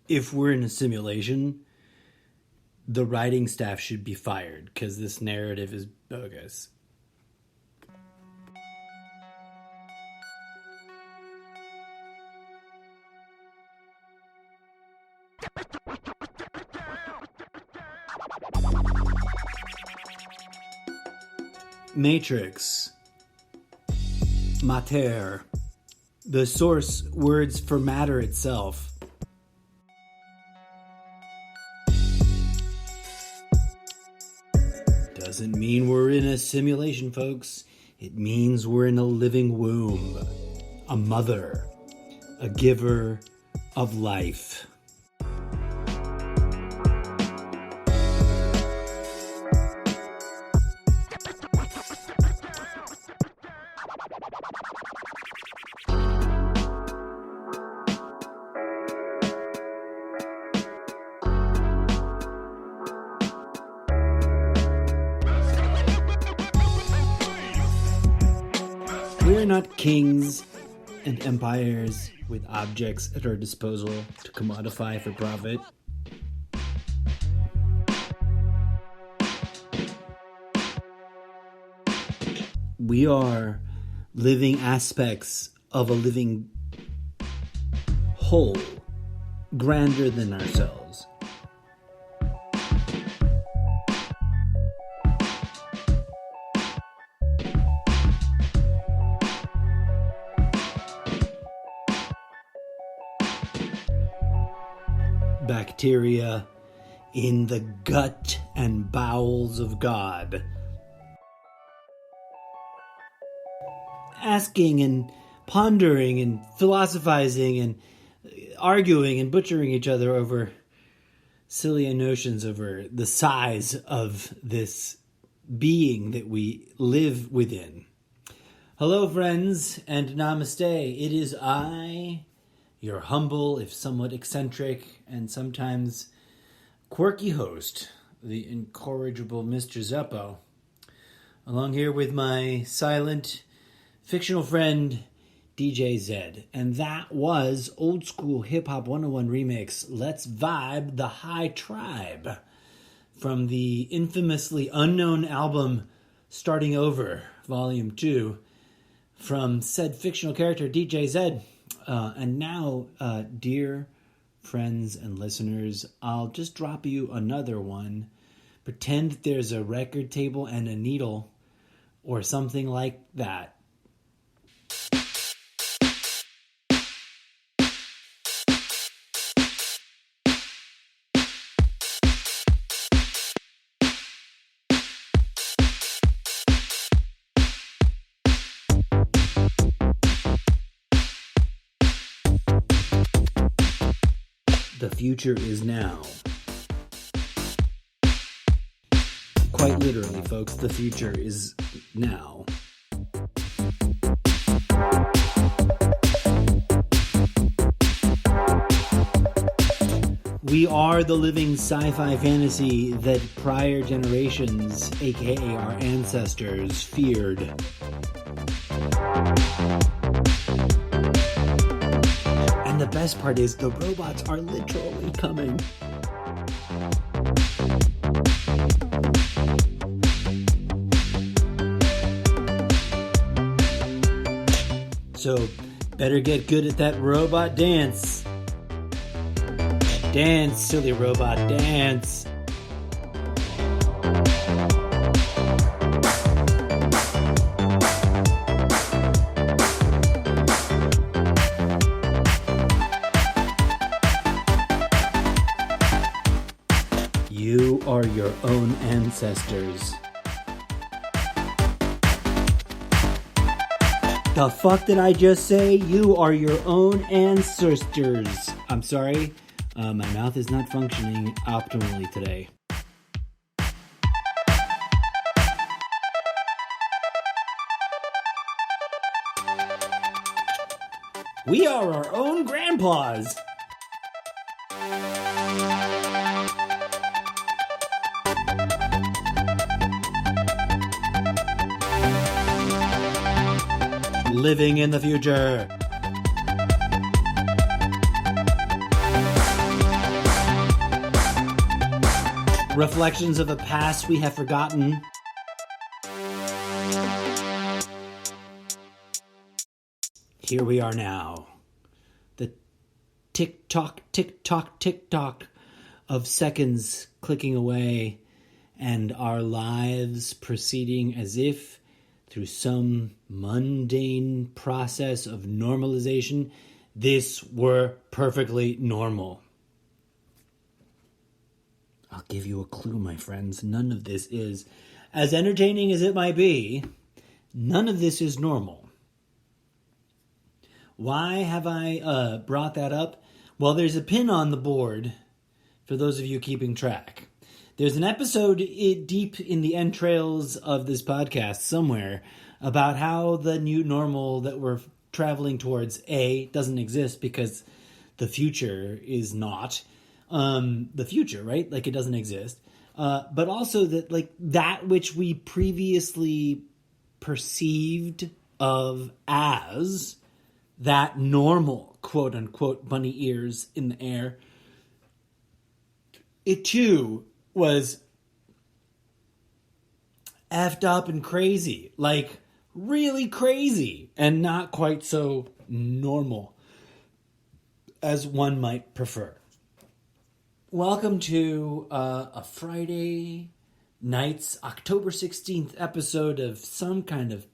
if we're in a simulation, the writing staff should be fired because this narrative is bogus. Matrix. Mater. The source words for matter itself. Doesn't mean we're in a simulation, folks. It means we're in a living womb. A mother. A giver of life. We're not kings and empires with objects at our disposal to commodify for profit. We are living aspects of a living whole, grander than ourselves. Bacteria in the gut and bowels of God. Asking and pondering and philosophizing and arguing and butchering each other over silly notions over the size of this being that we live within. Hello, friends, and namaste. It is I, your humble, if somewhat eccentric, and sometimes quirky host, the incorrigible Mr. Zeppo, along here with my silent, fictional friend, DJ Zed. And that was Old School Hip Hop 101 Remix, Let's Vibe the High Tribe, from the infamously unknown album Starting Over, Volume 2, from said fictional character, DJ Zed. And now, dear friends and listeners, I'll just drop you another one. Pretend there's a record table and a needle or something like that. The future is now. Quite literally, folks, the future is now. We are the living sci-fi fantasy that prior generations, aka our ancestors, feared. And the best part is the robots are literally coming. So, better get good at that robot dance. Dance, silly robot, dance. You are your own ancestors. The fuck did I just say? You are your own ancestors. I'm sorry. My mouth is not functioning optimally today. We are our own grandpas. Living in the future. reflections of a past we have forgotten. Here we are now. The tick-tock, tick-tock, tick-tock of seconds clicking away, and our lives proceeding as if through some mundane process of normalization, this were perfectly normal. I'll give you a clue, my friends. None of this is, as entertaining as it might be, none of this is normal. Why have I brought that up? Well, there's a pin on the board for those of you keeping track. There's an episode deep in the entrails of this podcast somewhere about how the new normal that we're traveling towards, A, doesn't exist because the future is not the future, right? Like, it doesn't exist. But also that, like, that which we previously perceived of as that normal, quote unquote, bunny ears in the air, it too was effed up and crazy, like really crazy, and not quite so normal as one might prefer. Welcome to a Friday night's October 16th episode of some kind of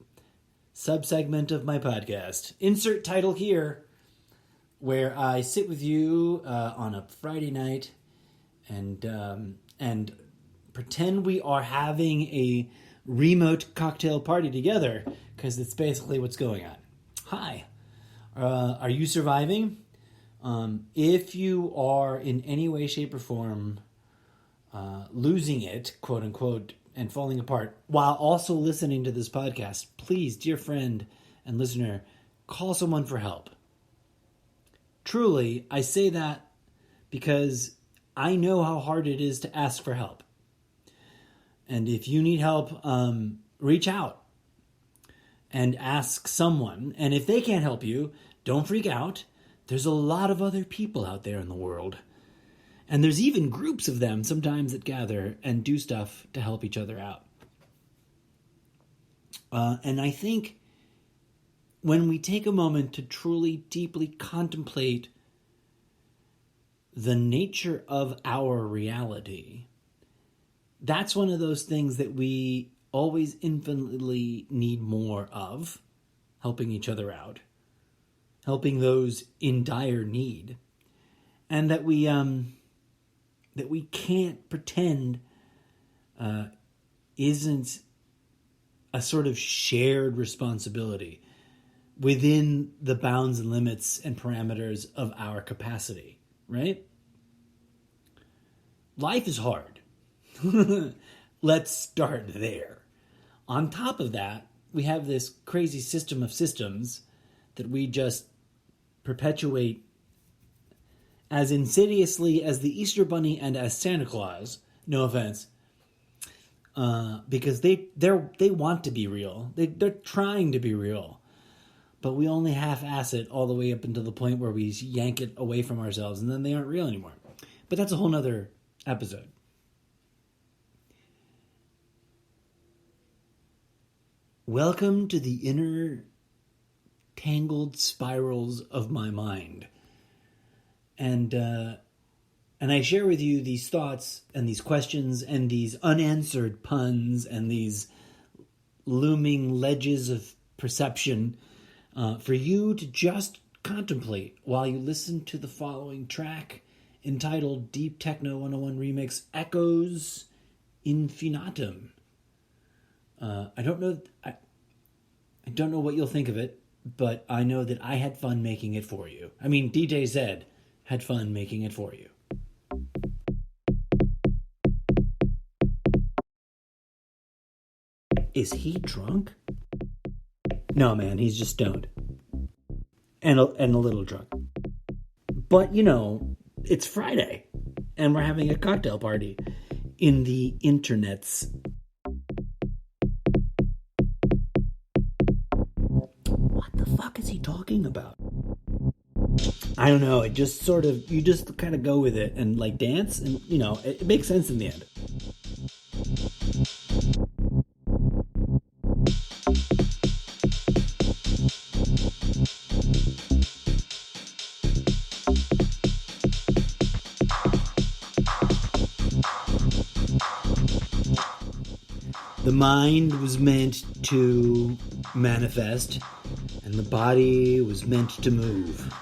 subsegment of my podcast. Insert title here, where I sit with you on a Friday night and pretend we are having a remote cocktail party together, because it's basically what's going on. Hi. Are you surviving? If you are in any way, shape, or form losing it, quote unquote, and falling apart, while also listening to this podcast, please, dear friend and listener, call someone for help. Truly, I say that because I know how hard it is to ask for help. And if you need help, reach out and ask someone. And if they can't help you, don't freak out. There's a lot of other people out there in the world. And there's even groups of them sometimes that gather and do stuff to help each other out. And I think when we take a moment to truly, deeply contemplate the nature of our reality, that's one of those things that we always infinitely need more of, helping each other out, helping those in dire need, and that we can't pretend isn't a sort of shared responsibility within the bounds and limits and parameters of our capacity, right? Life is hard. Let's start there. On top of that, we have this crazy system of systems that we just perpetuate as insidiously as the Easter Bunny and as Santa Claus. No offense. Because they want to be real. They're trying to be real. But we only half-ass it all the way up until the point where we yank it away from ourselves, and then they aren't real anymore. But that's a whole nother episode. Welcome to the inner tangled spirals of my mind. And I share with you these thoughts and these questions and these unanswered puns and these looming ledges of perception for you to just contemplate while you listen to the following track entitled Deep Techno 101 Remix Echoes Infinitum. I don't know what you'll think of it, but I know that I had fun making it for you. I mean, DJ Zed had fun making it for you. Is he drunk? No, man, he's just stoned. And a little drunk. But, you know, it's Friday, and we're having a cocktail party in the internets. What the fuck is he talking about? I don't know. It just sort of, you just kind of go with it and like dance, and, you know, it makes sense in the end. The mind was meant to manifest, and the body was meant to move.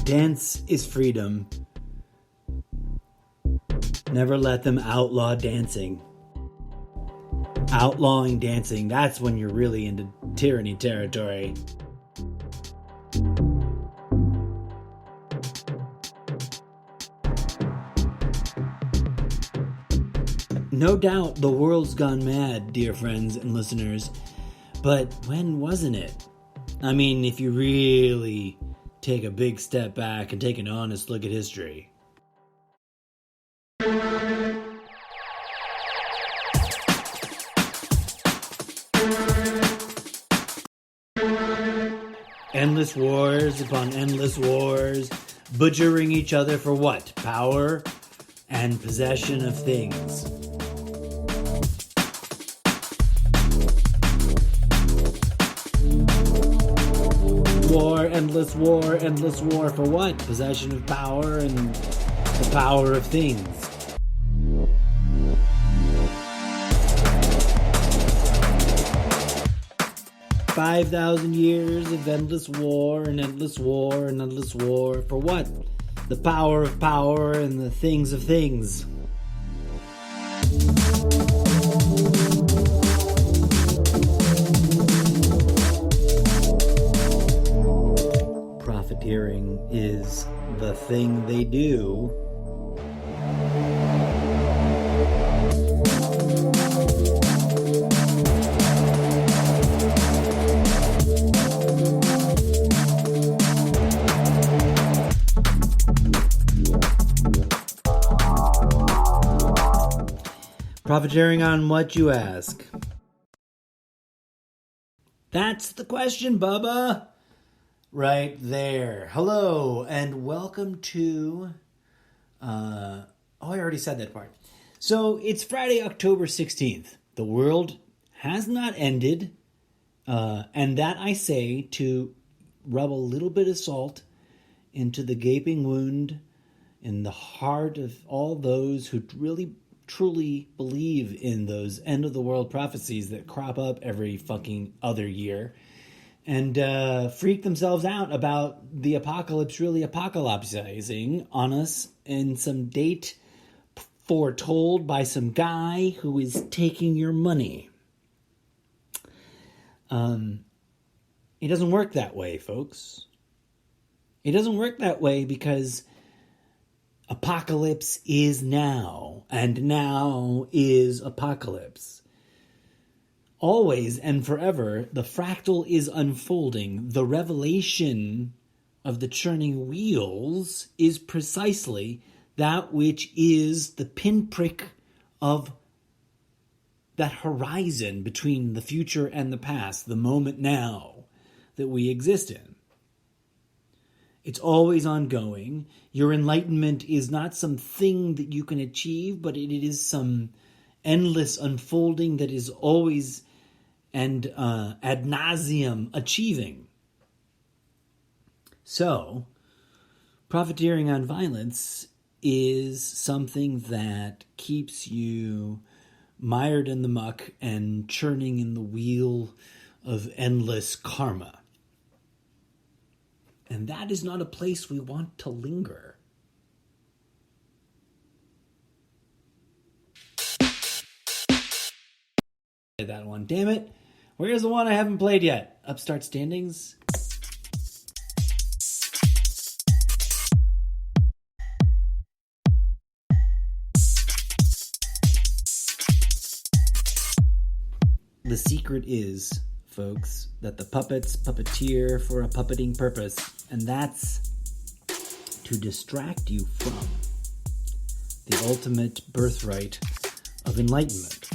Dance is freedom. Never let them outlaw dancing. Outlawing dancing, that's when you're really into tyranny territory. No doubt the world's gone mad, dear friends and listeners, but when wasn't it? I mean, if you really take a big step back and take an honest look at history. Endless wars upon endless wars, butchering each other for what? Power and possession of things. Endless war for what? Possession of power and the power of things. "5,000 years of endless war and endless war and endless war for what? The power of power and the things of things." Profiteering is the thing they do. Profiteering on what, you ask? That's the question, Bubba. Right there. Hello, and welcome to... I already said that part. So, it's Friday, October 16th. The world has not ended, and that I say to rub a little bit of salt into the gaping wound in the heart of all those who really, truly believe in those end-of-the-world prophecies that crop up every fucking other year. And freak themselves out about the apocalypse really apocalypsizing on us in some date foretold by some guy who is taking your money. It doesn't work that way, folks. It doesn't work that way because apocalypse is now, and now is apocalypse. Always and forever, the fractal is unfolding. The revelation of the churning wheels is precisely that which is the pinprick of that horizon between the future and the past, the moment now that we exist in. It's always ongoing. Your enlightenment is not some thing that you can achieve, but it is some endless unfolding that is always and ad nauseum achieving. So, profiteering on violence is something that keeps you mired in the muck and churning in the wheel of endless karma. And that is not a place we want to linger. That one, damn it. Where's the one I haven't played yet? Upstart Standings? The secret is, folks, that the puppets puppeteer for a puppeting purpose, and that's to distract you from the ultimate birthright of enlightenment.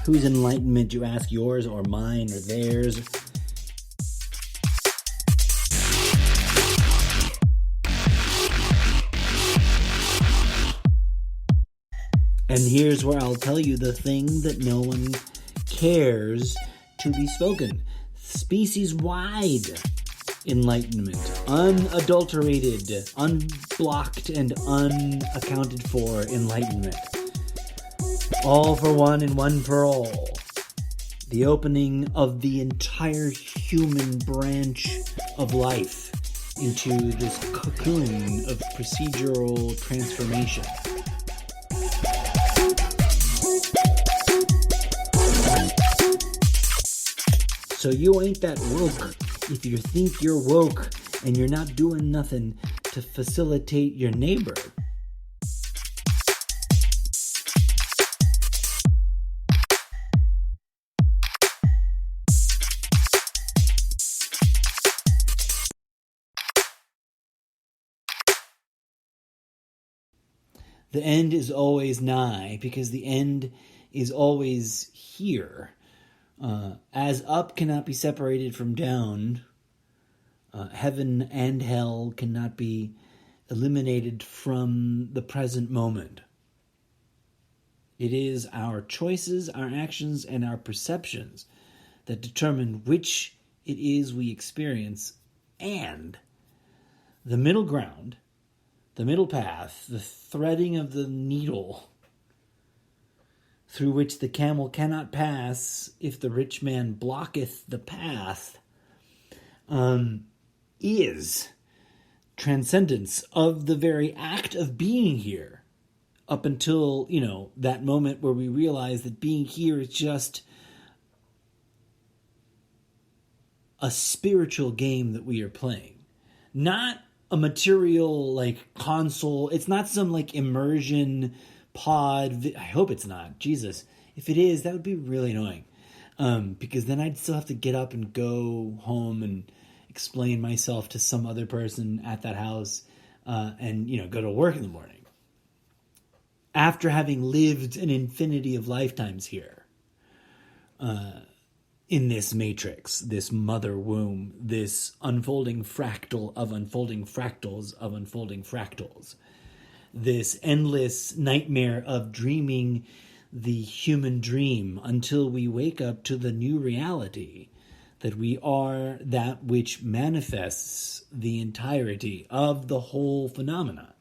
Whose enlightenment, you ask? Yours or mine or theirs? And here's where I'll tell you the thing that no one cares to be spoken. Species-wide enlightenment. Unadulterated, unblocked, and unaccounted for enlightenment. All for one and one for all. The opening of the entire human branch of life into this cocoon of procedural transformation. So you ain't that woke if you think you're woke and you're not doing nothing to facilitate your neighbor. The end is always nigh, because the end is always here. As up cannot be separated from down, heaven and hell cannot be eliminated from the present moment. It is our choices, our actions, and our perceptions that determine which it is we experience, and the middle ground, the middle path, the threading of the needle through which the camel cannot pass if the rich man blocketh the path, is transcendence of the very act of being here, up until, that moment where we realize that being here is just a spiritual game that we are playing. Not a material, console. It's not some, immersion pod. I hope it's not. Jesus. If it is, that would be really annoying. Because then I'd still have to get up and go home and explain myself to some other person at that house, and, go to work in the morning. After having lived an infinity of lifetimes here, in this matrix, this mother womb, this unfolding fractal of unfolding fractals of unfolding fractals, this endless nightmare of dreaming the human dream until we wake up to the new reality that we are that which manifests the entirety of the whole phenomena.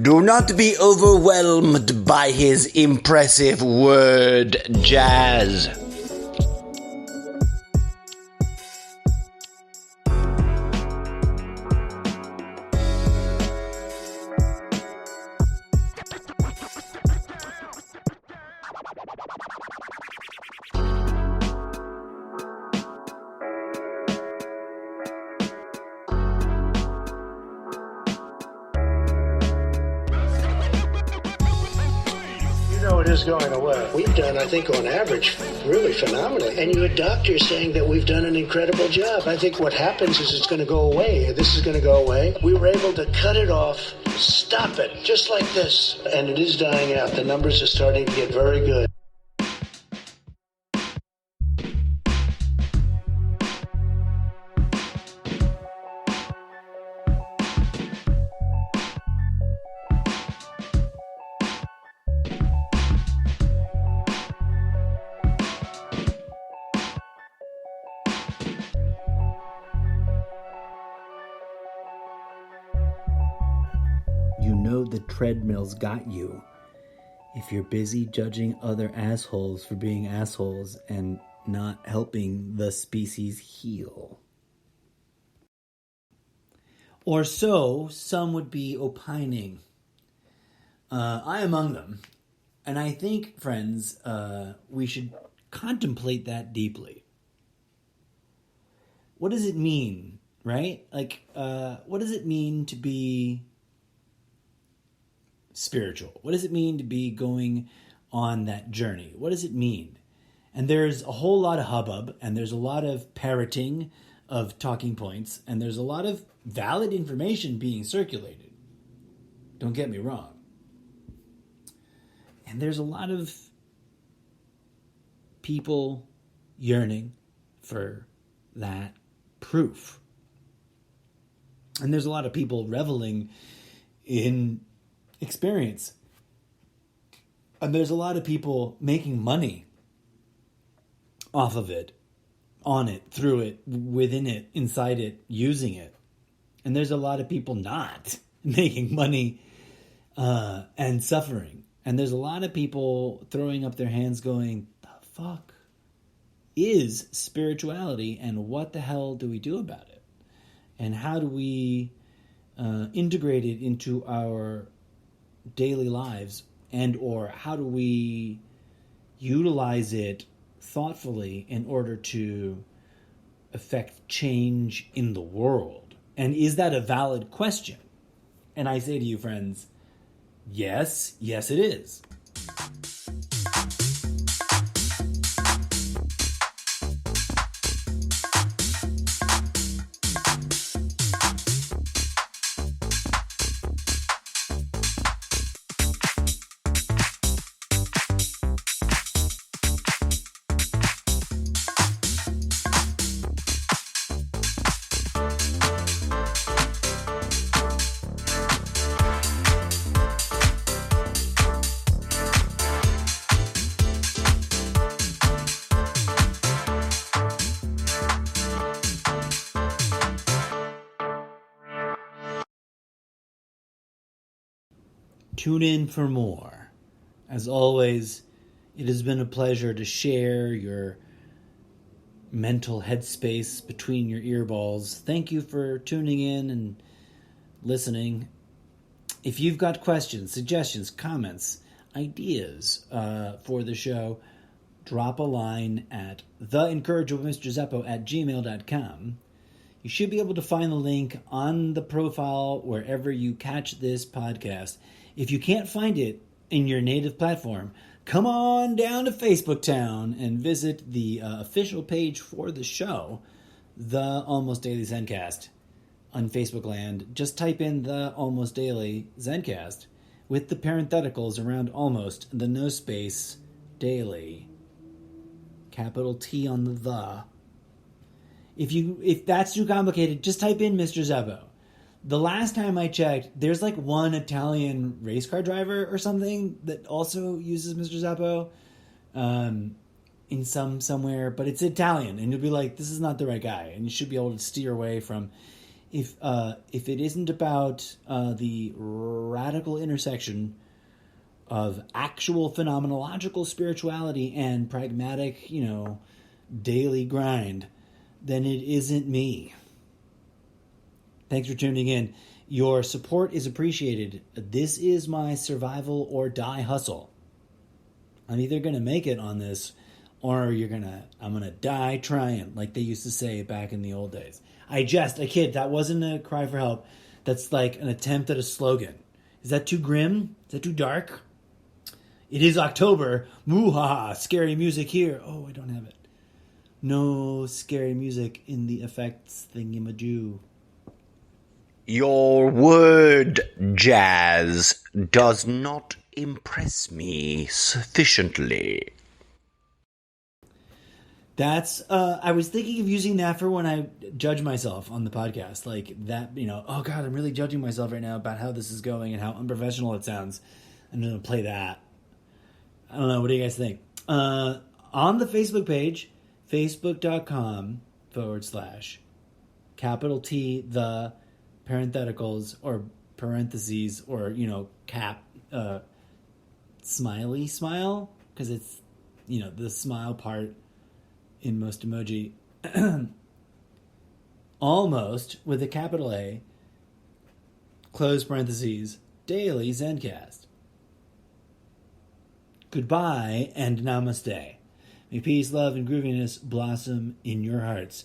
Do not be overwhelmed by his impressive word jazz. It is going away. We've done, I think, on average, really phenomenal. And you had doctors saying that we've done an incredible job. I think what happens is it's going to go away. This is going to go away. We were able to cut it off, stop it, just like this. And it is dying out. The numbers are starting to get very good. You know the treadmill's got you if you're busy judging other assholes for being assholes and not helping the species heal. Or so some would be opining. I among them. And I think, friends, we should contemplate that deeply. What does it mean, right? Like, what does it mean to be spiritual? What does it mean to be going on that journey? What does it mean? And there's a whole lot of hubbub, and there's a lot of parroting of talking points, and there's a lot of valid information being circulated. Don't get me wrong. And there's a lot of people yearning for that proof. And there's a lot of people reveling in experience. And there's a lot of people making money off of it, on it, through it, within it, inside it, using it. And there's a lot of people not making money and suffering. And there's a lot of people throwing up their hands going, the fuck is spirituality, and what the hell do we do about it? And how do we integrate it into our daily lives, and or how do we utilize it thoughtfully in order to affect change in the world? And is that a valid question? And I say to you, friends, yes, it is. Tune in for more. As always, it has been a pleasure to share your mental headspace between your earballs. Thank you for tuning in and listening. If you've got questions, suggestions, comments, ideas for the show, drop a line at theincorrigiblemisterzeppo@gmail.com. You should be able to find the link on the profile wherever you catch this podcast. If you can't find it in your native platform, come on down to Facebook Town and visit the official page for the show, The Almost Daily Zencast, on Facebook land. Just type in The Almost Daily Zencast with the parentheticals around almost, the no space, daily, capital T on the. If that's too complicated, just type in Mr. Zeppo. The last time I checked, there's like one Italian race car driver or something that also uses Mr. Zeppo in somewhere, but it's Italian, and you'll be like, this is not the right guy, and you should be able to steer away from. If it isn't about the radical intersection of actual phenomenological spirituality and pragmatic, daily grind, then it isn't me. Thanks for tuning in. Your support is appreciated. This is my survival or die hustle. I'm either going to make it on this, or I'm going to die trying, like they used to say back in the old days. I kid. That wasn't a cry for help. That's like an attempt at a slogan. Is that too grim? Is that too dark? It is October. Moo-ha-ha. Scary music here. Oh, I don't have it. No scary music in the effects thingamajoo. Your word, jazz, does not impress me sufficiently. That's, I was thinking of using that for when I judge myself on the podcast. Like that, oh God, I'm really judging myself right now about how this is going and how unprofessional it sounds. I'm going to play that. I don't know. What do you guys think? On the Facebook page, facebook.com/capital T, the parentheticals or parentheses or, cap, smiley smile, because it's, the smile part in most emoji. Almost, with a capital A, close parentheses, daily Zencast. Goodbye and namaste. May peace, love, and grooviness blossom in your hearts.